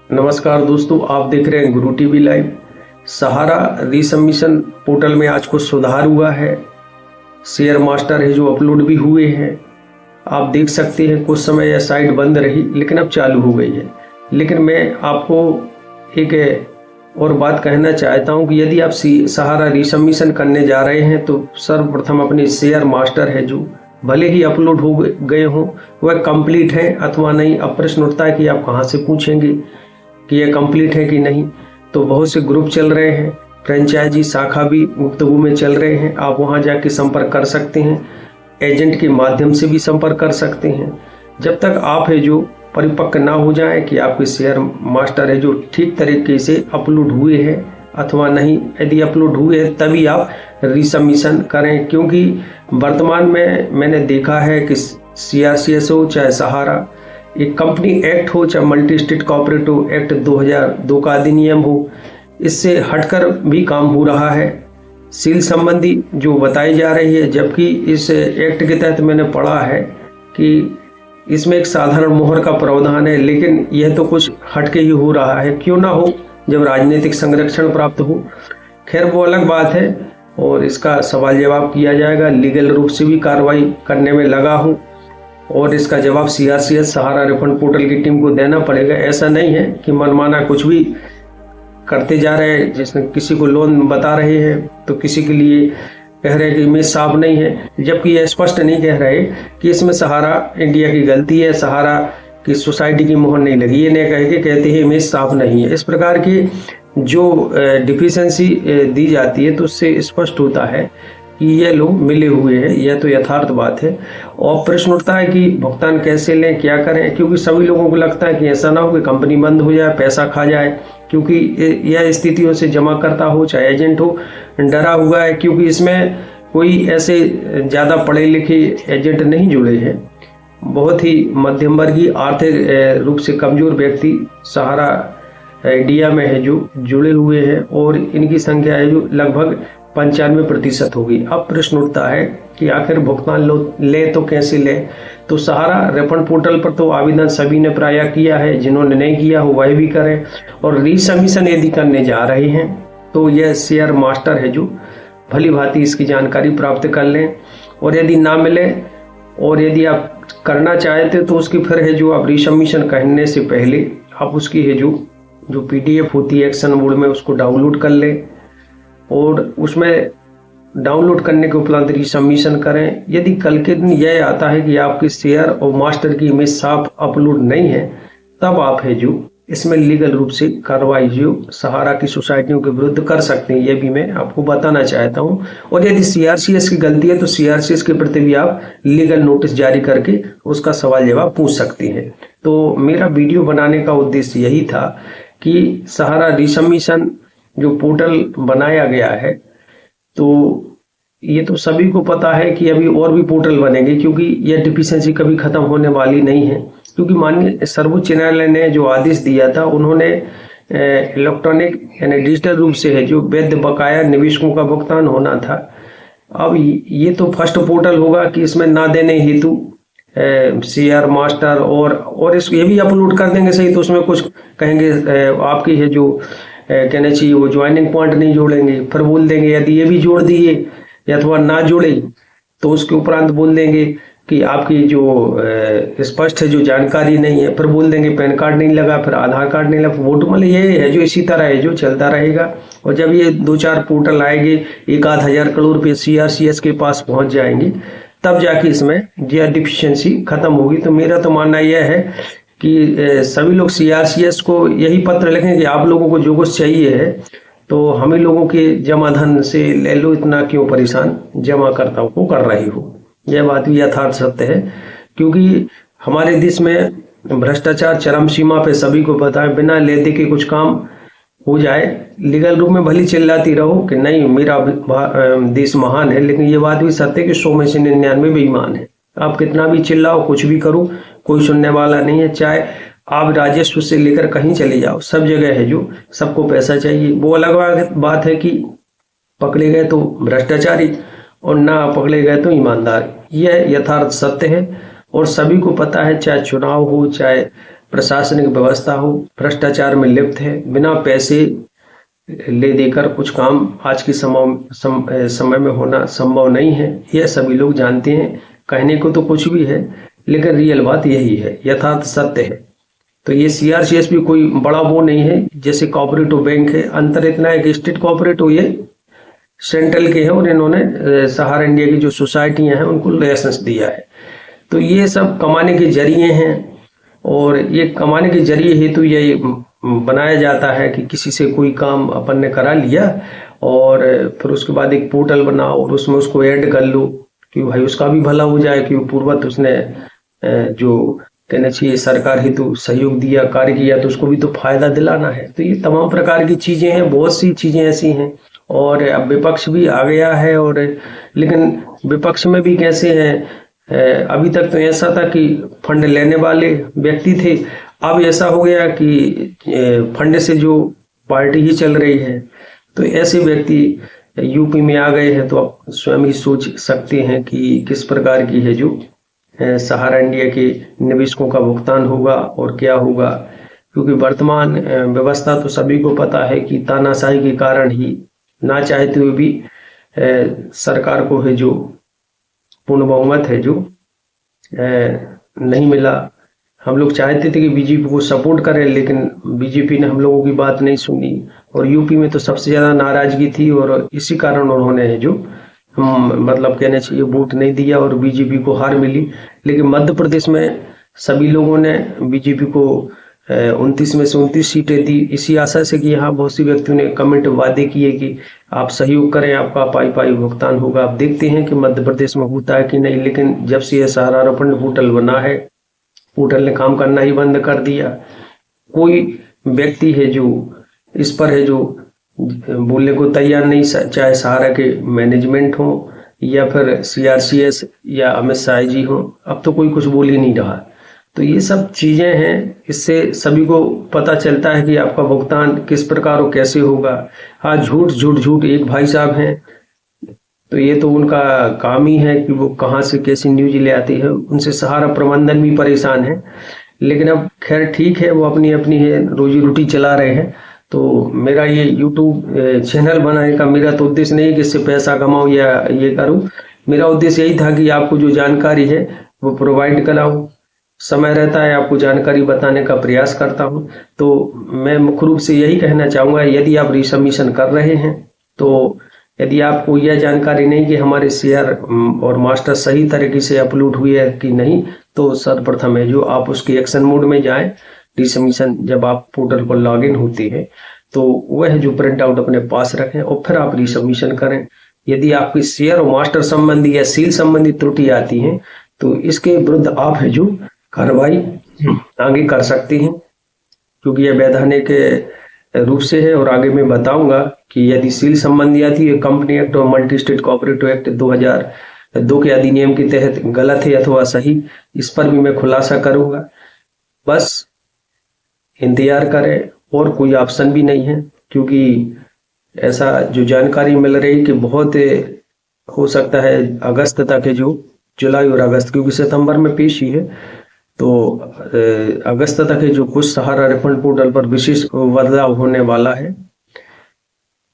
नमस्कार दोस्तों, आप देख रहे हैं गुरु टीवी लाइव। सहारा रीसबमिशन पोर्टल में आज कुछ सुधार हुआ है। शेयर मास्टर है जो अपलोड भी हुए हैं। आप देख सकते हैं कुछ समय यह साइट बंद रही लेकिन अब चालू हो गई है। लेकिन मैं आपको एक और बात कहना चाहता हूं कि यदि आप सहारा रीसबमिशन करने जा रहे हैं तो सर्वप्रथम अपने शेयर मास्टर है जो भले ही अपलोड हो गए हों वह कंप्लीट है अथवा नहीं। अब प्रश्न उठता है कि आप कहां से पूछेंगे कि यह कंप्लीट है कि नहीं। तो बहुत से ग्रुप चल रहे हैं, फ्रेंचाइजी शाखा भी गुफ्तगू में चल रहे हैं। आप वहां जाके संपर्क कर सकते हैं, एजेंट के माध्यम से भी संपर्क कर सकते हैं। जब तक आप है जो परिपक्व ना हो जाए कि आपके शेयर मास्टर है जो ठीक तरीके से अपलोड हुए हैं अथवा नहीं। यदि अपलोड हुए हैं तभी आप रीसबमिशन करें, क्योंकि वर्तमान में मैंने देखा है कि CRCS हो चाहे सहारा, एक कंपनी एक्ट हो चाहे मल्टी स्टेट कोऑपरेटिव एक्ट 2002 का अधिनियम हो, इससे हटकर भी काम हो रहा है। सील संबंधी जो बताई जा रही है, जबकि इस एक्ट के तहत मैंने पढ़ा है कि इसमें एक साधारण मोहर का प्रावधान है, लेकिन यह तो कुछ हटके ही हो रहा है। क्यों ना हो जब राजनीतिक संरक्षण प्राप्त हो। खैर वो अलग बात है और इसका सवाल जवाब किया जाएगा। लीगल रूप से भी कार्रवाई करने में लगा हूँ और इसका जवाब CRCS सहारा रिफंड पोर्टल की टीम को देना पड़ेगा। ऐसा नहीं है कि मनमाना कुछ भी करते जा रहे हैं। जिसने किसी को लोन बता रहे हैं तो किसी के लिए कह रहे हैं कि इमेज साफ नहीं है, जबकि यह स्पष्ट नहीं कह रहे कि इसमें सहारा इंडिया की गलती है, सहारा की सोसाइटी की मोहर नहीं लगी। ये नहीं कह के कहते हैं इमेज साफ नहीं है। इस प्रकार की जो डिफिशियंसी दी जाती है तो उससे स्पष्ट होता है कि ये लोग मिले हुए हैं। यह तो यथार्थ बात है। और प्रश्न उठता है कि भुगतान कैसे लें, क्या करें, क्योंकि सभी लोगों को लगता है कि ऐसा ना हो कि कंपनी बंद हो जाए, पैसा खा जाए, क्योंकि यह स्थितियों से जमा करता हो चाहे एजेंट हो डरा हुआ है, क्योंकि इसमें कोई ऐसे ज़्यादा पढ़े लिखे एजेंट नहीं जुड़े हैं। बहुत ही मध्यम वर्गीय आर्थिक रूप से कमजोर व्यक्ति सहारा इंडिया में है जो जुड़े हुए हैं और इनकी संख्या है जो लगभग 95% होगी। अब प्रश्न उठता है कि आखिर भुगतान ले तो कैसे ले। तो सहारा रिफंड पोर्टल पर तो आवेदन सभी ने प्राय किया है, जिन्होंने नहीं किया हो वह भी करें। और रीसबमिशन यदि करने जा रहे हैं तो यह शेयर मास्टर है जो भली भांति इसकी जानकारी प्राप्त कर लें। और यदि ना मिले और यदि आप करना चाहते तो उसकी फिर है जो आप रीसबमिशन करने से पहले आप उसकी है जो PDF होती है एक्शन मोड में, उसको डाउनलोड कर लें और उसमें डाउनलोड करने के उपरांत रीसबमिशन करें। यदि कल के दिन यह आता है कि आपके शेयर और मास्टर की इमेज साफ अपलोड नहीं है, तब आप है जो इसमें लीगल रूप से कार्रवाई जो सहारा की सोसाइटियों के विरुद्ध कर सकते हैं। यह भी मैं आपको बताना चाहता हूं। और यदि CRCS की गलती है तो CRCS के प्रति भी आप लीगल नोटिस जारी करके उसका सवाल जवाब पूछ सकते हैं। तो मेरा वीडियो बनाने का उद्देश्य यही था कि सहारा रीसबमिशन जो पोर्टल बनाया गया है, तो ये तो सभी को पता है कि अभी और भी पोर्टल बनेंगे, क्योंकि यह डिफिशियंसी कभी खत्म होने वाली नहीं है। क्योंकि माननीय सर्वोच्च न्यायालय ने जो आदेश दिया था, उन्होंने इलेक्ट्रॉनिक यानी डिजिटल रूप से है जो वैध बकाया निवेशकों का भुगतान होना था। अब ये तो फर्स्ट पोर्टल होगा कि इसमें ना देने हेतु शेयर मास्टर और इसको ये भी अपलोड कर देंगे सही, तो उसमें कुछ कहेंगे आपकी है जो कहना चाहिए वो ज्वाइनिंग पॉइंट नहीं जोड़ेंगे। फिर बोल देंगे यदि ये भी जोड़ दिए अथवा ना जोड़े तो उसके उपरांत बोल देंगे कि आपकी जो स्पष्ट है जो जानकारी नहीं है। फिर बोल देंगे पैन कार्ड नहीं लगा, फिर आधार कार्ड नहीं लगा, वोट मतलब ये है जो इसी तरह है जो चलता रहेगा। और जब ये 2-4 पोर्टल आएंगे, 1-आध हजार करोड़ रुपये CRCS के पास पहुंच जाएंगे, तब जाके इसमें यह डिफिशियंसी खत्म होगी। तो मेरा तो मानना यह है कि सभी लोग CRCS को यही पत्र लिखें कि आप लोगों को जो कुछ चाहिए है तो हम ही लोगों के जमा धन से ले लो, इतना क्यों परेशान जमाकर्ताओं को कर रही हो। यह बात भी यथार्थ सत्य है, क्योंकि हमारे देश में भ्रष्टाचार चरम सीमा पे सभी को पता है। बिना ले दे के कुछ काम हो जाए, लीगल रूप में भली चिल्लाती रहो कि नहीं मेरा देश महान है, लेकिन ये बात भी सत्य है कि 100 में से 99 बेईमान है। आप कितना भी चिल्लाओ, कुछ भी करो, कोई सुनने वाला नहीं है। चाहे आप राजस्व से लेकर कहीं चले जाओ, सब जगह है जो सबको पैसा चाहिए। वो अलग बात है कि पकड़े गए तो भ्रष्टाचारी और ना पकड़े गए तो ईमानदार। यह यथार्थ सत्य है और सभी को पता है, चाहे चुनाव हो चाहे प्रशासनिक व्यवस्था हो भ्रष्टाचार में लिप्त है, बिना पैसे ले देकर कुछ काम आज के समय में होना संभव नहीं है। यह सभी लोग जानते हैं। कहने को तो कुछ भी है, लेकिन रियल बात यही है, यथार्थ सत्य है। तो ये CRCS भी कोई बड़ा वो नहीं है, जैसे कोऑपरेटिव बैंक है। अंतर इतना है कि स्टेट कोऑपरेटिव ये सेंट्रल के हैं और इन्होंने सहारा इंडिया की जो सोसाइटियां हैं उनको लाइसेंस दिया है। तो ये सब कमाने के जरिए हैं, और ये कमाने के जरिए हेतु ये बनाया जाता है कि किसी से कोई काम अपन ने करा लिया और फिर उसके बाद एक पोर्टल बनाओ और उसमें उसको ऐड कर लो कि भाई उसका भी भला हो जाए, कि पूर्वत उसने जो कहना चाहिए सरकार हेतु सहयोग दिया, कार्य किया, तो उसको भी तो फायदा दिलाना है। तो ये तमाम प्रकार की चीजें हैं, बहुत सी चीजें ऐसी हैं। और अब विपक्ष भी आ गया है, और लेकिन विपक्ष में भी कैसे हैं, अभी तक तो ऐसा था कि फंड लेने वाले व्यक्ति थे, अब ऐसा हो गया कि फंड से जो पार्टी ही चल रही है। तो ऐसे व्यक्ति यूपी में आ गए हैं। तो आप स्वयं ही सोच सकते हैं कि किस प्रकार की है जो सहारा इंडिया के निवेशकों का भुगतान होगा और क्या होगा। क्योंकि वर्तमान व्यवस्था तो सभी को पता है कि तानाशाही के कारण ही ना चाहते हुए भी सरकार को है जो पूर्ण बहुमत है जो नहीं मिला। हम लोग चाहते थे कि बीजेपी को सपोर्ट करें, लेकिन बीजेपी ने हम लोगों की बात नहीं सुनी, और यूपी में तो सबसे ज्यादा नाराजगी थी, और इसी कारण उन्होंने जो मतलब कहना चाहिए वोट नहीं दिया और बीजेपी को हार मिली। लेकिन मध्य प्रदेश में सभी लोगों ने बीजेपी को 29 में से 29 सीटें दी, इसी आशा से कि यहाँ बहुत सी व्यक्तियों ने कमेंट वादे किए कि आप सहयोग करें, आपका पाई पाई भुगतान होगा। आप देखते हैं कि मध्य प्रदेश में होता है कि नहीं। लेकिन जब से यह सहारा फंड पोर्टल बना है, पोर्टल ने काम करना ही बंद कर दिया। कोई व्यक्ति है जो इस पर है जो बोलने को तैयार नहीं, चाहे सहारा के मैनेजमेंट हो या फिर CRCS या अमित शाह जी हो, अब तो कोई कुछ बोल ही नहीं रहा। तो ये सब चीजें हैं, इससे सभी को पता चलता है कि आपका भुगतान किस प्रकार और कैसे होगा। हाँ, झूठ एक भाई साहब हैं, तो ये तो उनका काम ही है कि वो कहाँ से कैसी न्यूज ले आती है, उनसे सहारा प्रबंधन भी परेशान है। लेकिन अब खैर ठीक है, वो अपनी अपनी है रोजी रोटी चला रहे हैं। तो मेरा ये YouTube चैनल बनाने का मेरा तो उद्देश्य नहीं कि इससे पैसा कमाऊं या ये करूं। मेरा उद्देश्य यही था कि आपको जो जानकारी है वो प्रोवाइड कराऊं। समय रहता है आपको जानकारी बताने का प्रयास करता हूं। तो मैं मुख्य रूप से यही कहना चाहूंगा, यदि आप रिसबमिशन कर रहे हैं, तो यदि आपको यह जानकारी नहीं कि हमारे शेयर और मास्टर सही तरीके से अपलोड हुए है कि नहीं, तो सर्वप्रथम है जो आप उसके एक्शन मोड में जाएं। रिसबमिशन जब आप पोर्टल पर लॉगिन होते हैं तो वह जो प्रिंट आउट अपने पास रखें और फिर आप रिसबमिशन करें। यदि आपकी शेयर और मास्टर संबंधी या सील संबंधी त्रुटि आती है तो इसके विरुद्ध आप है जो कार्रवाई आगे कर सकते हैं, क्योंकि यह वैधानिक रूप से है। और आगे मैं बताऊंगा कि यदि सील संबंधी आती है, कंपनी एक्ट और मल्टी स्टेट कोऑपरेटिव एक्ट 2002 के अधिनियम के तहत गलत है अथवा सही, इस पर भी मैं खुलासा करूंगा। बस इंतजार करें, और कोई ऑप्शन भी नहीं है, क्योंकि ऐसा जो जानकारी मिल रही कि बहुत हो सकता है अगस्त तक है जो जुलाई और अगस्त, क्योंकि सितंबर में पेशी है, तो अगस्त तक है जो कुछ सहारा रिफंड पोर्टल पर विशेष बदलाव होने वाला है।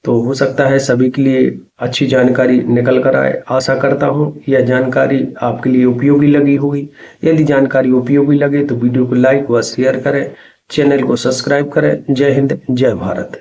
तो हो सकता है सभी के लिए अच्छी जानकारी निकल कर आए। आशा करता हूं यह जानकारी आपके लिए उपयोगी लगी होगी। यदि जानकारी उपयोगी लगे तो वीडियो को लाइक व शेयर करें, चैनल को सब्सक्राइब करें। जय हिंद, जय भारत।